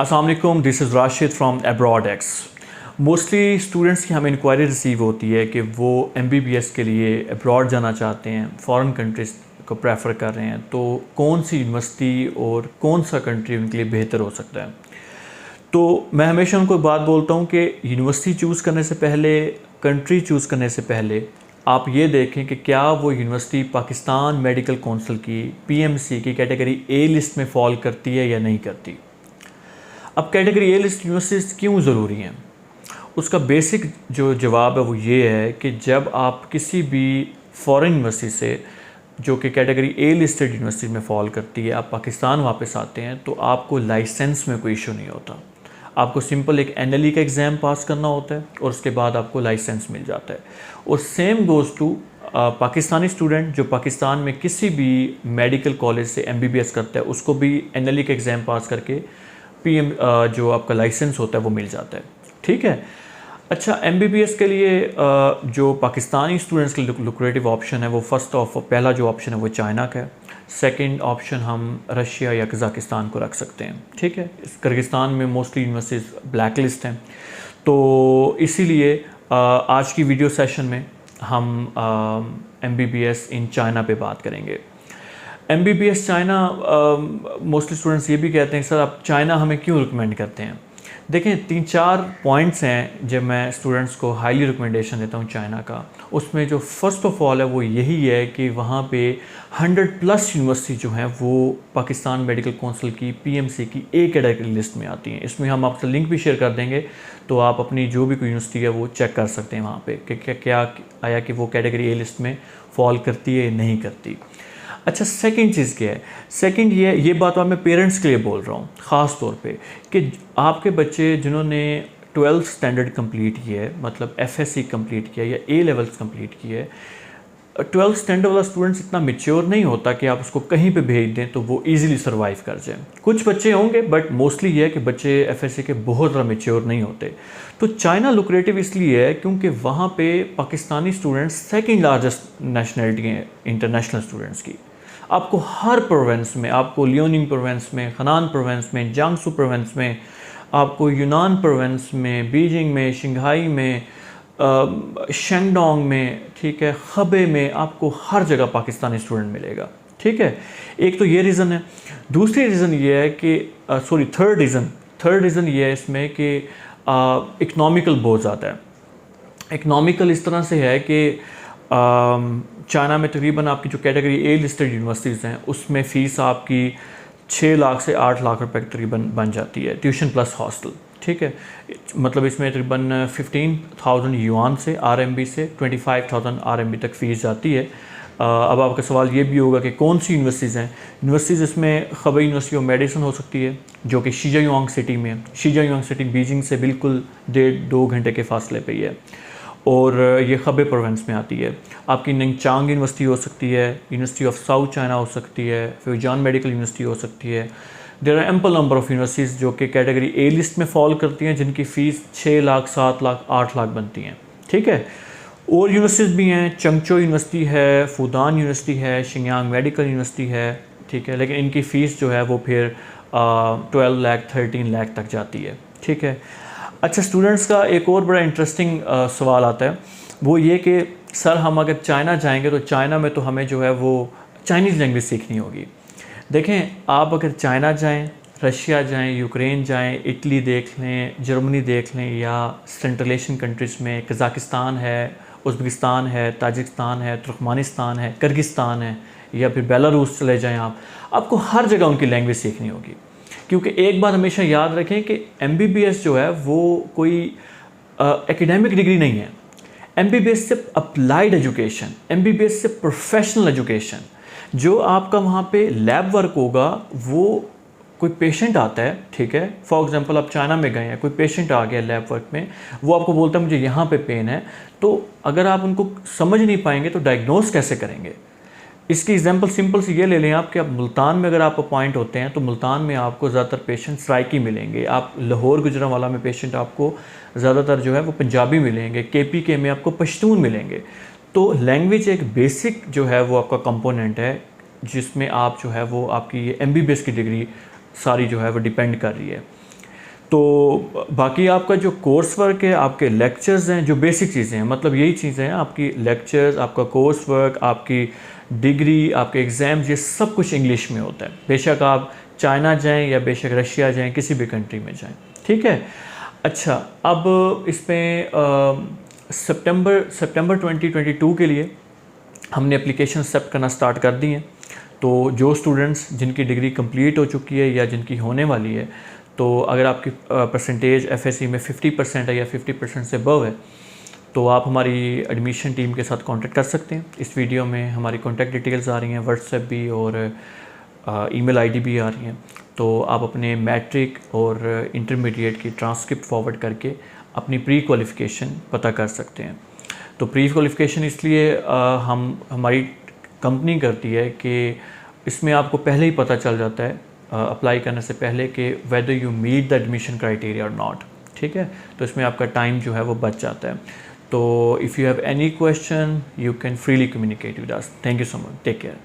अस्सलाम वालेकुम, this is Rashid from abroad x. Mostly students की हमें इंक्वायरी रिसीव होती है कि वो MBBS के लिए अब्रॉड जाना चाहते हैं, फ़ॉरेन कंट्रीज़ को प्रेफर कर रहे हैं, तो कौन सी यूनिवर्सिटी और कौन सा कंट्री उनके लिए बेहतर हो सकता है। तो मैं हमेशा उनको बात बोलता हूँ कि यूनिवर्सिटी चूज़ करने से पहले, कंट्री चूज़ करने से पहले आप ये देखें कि क्या वो यूनिवर्सिटी पाकिस्तान मेडिकल काउंसिल की PMC की कैटेगरी A लिस्ट में फॉल करती है या नहीं करती। अब कैटेगरी A लिस्ट यूनिवर्सिटीज़ क्यों ज़रूरी हैं, उसका बेसिक जो जवाब है वो ये है कि जब आप किसी भी फॉरेन यूनिवर्सिटी से जो कि कैटेगरी A लिस्टेड यूनिवर्सिटी में फॉल करती है, आप पाकिस्तान वापस आते हैं तो आपको लाइसेंस में कोई इशू नहीं होता। आपको सिंपल एक NLE का एग्ज़ाम पास करना होता है और उसके बाद आपको लाइसेंस मिल जाता है। और same goes to Pakistani student जो पाकिस्तान में किसी भी मेडिकल कॉलेज से MBBS करता है, उसको भी NLE का एग्ज़ाम पास करके जो आपका लाइसेंस होता है वो मिल जाता है। ठीक है। अच्छा, MBBS के लिए जो पाकिस्तानी स्टूडेंट्स के लिए लुक्रेटिव ऑप्शन है वो पहला जो ऑप्शन है वो चाइना का है। सेकंड ऑप्शन हम रशिया या कज़ाकिस्तान को रख सकते हैं। ठीक है। किर्गिस्तान में मोस्टली यूनिवर्सिटीज़ ब्लैक लिस्ट हैं, तो इसीलिए आज की वीडियो सेशन में हम MBBS इन चाइना पे बात करेंगे। MBBS चाइना, मोस्टली स्टूडेंट्स ये भी कहते हैं सर आप चाइना हमें क्यों रिकमेंड करते हैं। देखें, 3-4 पॉइंट्स हैं जब मैं स्टूडेंट्स को हाईली रिकमेंडेशन देता हूँ चाइना का। उसमें जो फर्स्ट ऑफ ऑल है वो यही है कि वहाँ पे 100+ यूनिवर्सिटी जो हैं वो पाकिस्तान मेडिकल काउंसिल की PMC की A कैटेगरी लिस्ट में आती हैं। इसमें हम आपसे लिंक भी शेयर कर देंगे, तो आप अपनी जो भी कोई यूनिवर्सिटी है वो चेक कर सकते हैं वहाँ पे कि क्या आया कि वो कैटेगरी A लिस्ट में फॉल करती है या नहीं करती। अच्छा, सेकंड चीज़ क्या है, सेकंड ये बात मैं पेरेंट्स के लिए बोल रहा हूँ ख़ास तौर पे कि आपके बच्चे जिन्होंने 12th स्टैंडर्ड कंप्लीट किया है, मतलब FSC कंप्लीट किया या A लेवल्स कंप्लीट किया है, 12th स्टैंडर्ड वाला स्टूडेंट्स इतना मैच्योर नहीं होता कि आप उसको कहीं पे भेज दें तो वो इजीली सर्वाइव कर जाए। कुछ बच्चे होंगे बट मोस्टली ये है कि बच्चे FSC के बहुत ज़्यादा मैच्योर नहीं होते। तो चाइना लुक्रेटिव इसलिए है क्योंकि वहाँ पे Pakistani students second largest nationality हैं इंटरनेशनल स्टूडेंट्स की। आपको हर प्रोविंस में, आपको लियोनिंग प्रोविंस में, खनान प्रोविंस में, जियांगसू प्रोविंस में, आपको यूनान प्रोविंस में, बीजिंग में, शंघाई में, शेंगडोंग में, ठीक है, खबे में, आपको हर जगह पाकिस्तानी स्टूडेंट मिलेगा। ठीक है, एक तो ये रीज़न है। दूसरी रीज़न ये है कि थर्ड रीज़न ये है इसमें कि इकनॉमिकल बहुत ज़्यादा है। इकनॉमिकल इस तरह से है कि चाइना में तकरीबन आपकी जो कैटेगरी A लिस्टेड यूनिवर्सिटीज़ हैं उसमें फ़ीस आपकी 6 लाख से 8 लाख रुपए तकरीबन बन जाती है, ट्यूशन प्लस हॉस्टल। ठीक है, मतलब इसमें तकरीबन 15,000 युआन से RMB से 25,000 RMB तक फ़ीस जाती है। अब आपका सवाल ये भी होगा कि कौन सी यूनिवर्सिटीज़ हैं। यूनिवर्सिटीज़ इसमें खबई यूनिवर्सिटी ऑफ मेडिसिन हो सकती है जो कि शीजायुआंग सिटी में है। शीजायुआंग सिटी बीजिंग से बिल्कुल 1.5-2 घंटे के फासले पे ही है और ये खबे प्रोविंस में आती है। आपकी नंगचांग यूनिवर्सिटी हो सकती है, यूनिवर्सिटी ऑफ साउथ चाइना हो सकती है, फ्यूजान मेडिकल यूनिवर्सिटी हो सकती है। There are ample number of universities जो कि कैटेगरी A लिस्ट में फॉल करती हैं, जिनकी फ़ीस 6 लाख, 7 लाख, 8 लाख बनती हैं। ठीक है, और यूनिवर्सिटीज़ भी हैं, चंगचो यूनिवर्सिटी है, फूदान यूनिवर्सिटी है, शिंगयांग मेडिकल यूनिवर्सिटी है। ठीक है, लेकिन इनकी फ़ीस जो है वो फिर 12 लाख, 13 लाख तक जाती है। ठीक है। अच्छा, स्टूडेंट्स का एक और बड़ा इंटरेस्टिंग सवाल आता है, वो ये कि सर हम अगर चाइना जाएंगे तो चाइना में तो हमें जो है वो चाइनीज़ लैंग्वेज सीखनी होगी। देखें, आप अगर चाइना जाएं, रशिया जाएं, यूक्रेन जाएं, इटली देख लें, जर्मनी देख लें, या सेंट्रल एशियन कंट्रीज़ में कज़ाकिस्तान है, उज़्बेकिस्तान है, ताजिकिस्तान है, तुर्कमानिस्तान है, किर्गिस्तान है, या फिर बेलारूस चले जाएँ आपको हर जगह उनकी लैंग्वेज सीखनी होगी। क्योंकि एक बात हमेशा याद रखें कि MBBS जो है वो कोई एकेडमिक डिग्री नहीं है। MBBS से अप्लाइड एजुकेशन, MBBS से प्रोफेशनल एजुकेशन। जो आपका वहाँ पे लैब वर्क होगा, वो कोई पेशेंट आता है, ठीक है, फॉर एग्जांपल आप चाइना में गए हैं, कोई पेशेंट आ गया लैब वर्क में, वो आपको बोलता है मुझे यहाँ पे पेन है, तो अगर आप उनको समझ नहीं पाएंगे तो डायग्नोस कैसे करेंगे। इसकी एग्जांपल सिंपल सी ये ले लें आप कि आप मुल्तान में अगर आप अपॉइंट होते हैं तो मुल्तान में आपको ज़्यादातर पेशेंट सराइकी मिलेंगे। आप लाहौर गुजरांवाला में पेशेंट आपको ज़्यादातर जो है वो पंजाबी मिलेंगे। KPK में आपको पश्तून मिलेंगे। तो लैंग्वेज एक बेसिक जो है वो आपका कंपोनेंट है जिसमें आप जो है वो आपकी MBBS की डिग्री सारी जो है वो डिपेंड कर रही है। तो बाकी आपका जो कोर्स वर्क है, आपके लेक्चर्स हैं, जो बेसिक चीज़ें हैं, मतलब यही चीज़ें हैं, आपकी लेक्चर्स, आपका कोर्स वर्क, आपकी डिग्री, आपके एग्ज़ाम्स, ये सब कुछ इंग्लिश में होता है। बेशक आप चाइना जाएं या बेशक रशिया जाएं, किसी भी कंट्री में जाएं, ठीक है। अच्छा, अब इसमें सितंबर 2022 के लिए हमने एप्लीकेशन एक्सेप्ट करना स्टार्ट कर दी हैं। तो जो स्टूडेंट्स जिनकी डिग्री कंप्लीट हो चुकी है या जिनकी होने वाली है, तो अगर आपकी परसेंटेज एफएससी में 50% है या 50% से अबव है, तो आप हमारी एडमिशन टीम के साथ कांटेक्ट कर सकते हैं। इस वीडियो में हमारी कांटेक्ट डिटेल्स आ रही हैं, व्हाट्सएप भी और ईमेल आईडी भी आ रही हैं। तो आप अपने मैट्रिक और इंटरमीडिएट की ट्रांसक्रिप्ट फॉरवर्ड करके अपनी प्री क्वालिफ़िकेशन पता कर सकते हैं। तो प्री क्वालिफ़िकेशन इसलिए हमारी कंपनी करती है कि इसमें आपको पहले ही पता चल जाता है अप्लाई करने से पहले कि whether you meet the admission criteria और नॉट, ठीक है। तो इसमें आपका टाइम जो है वो बच जाता है। तो if you have any question you can freely communicate with us. Thank you so much, take care.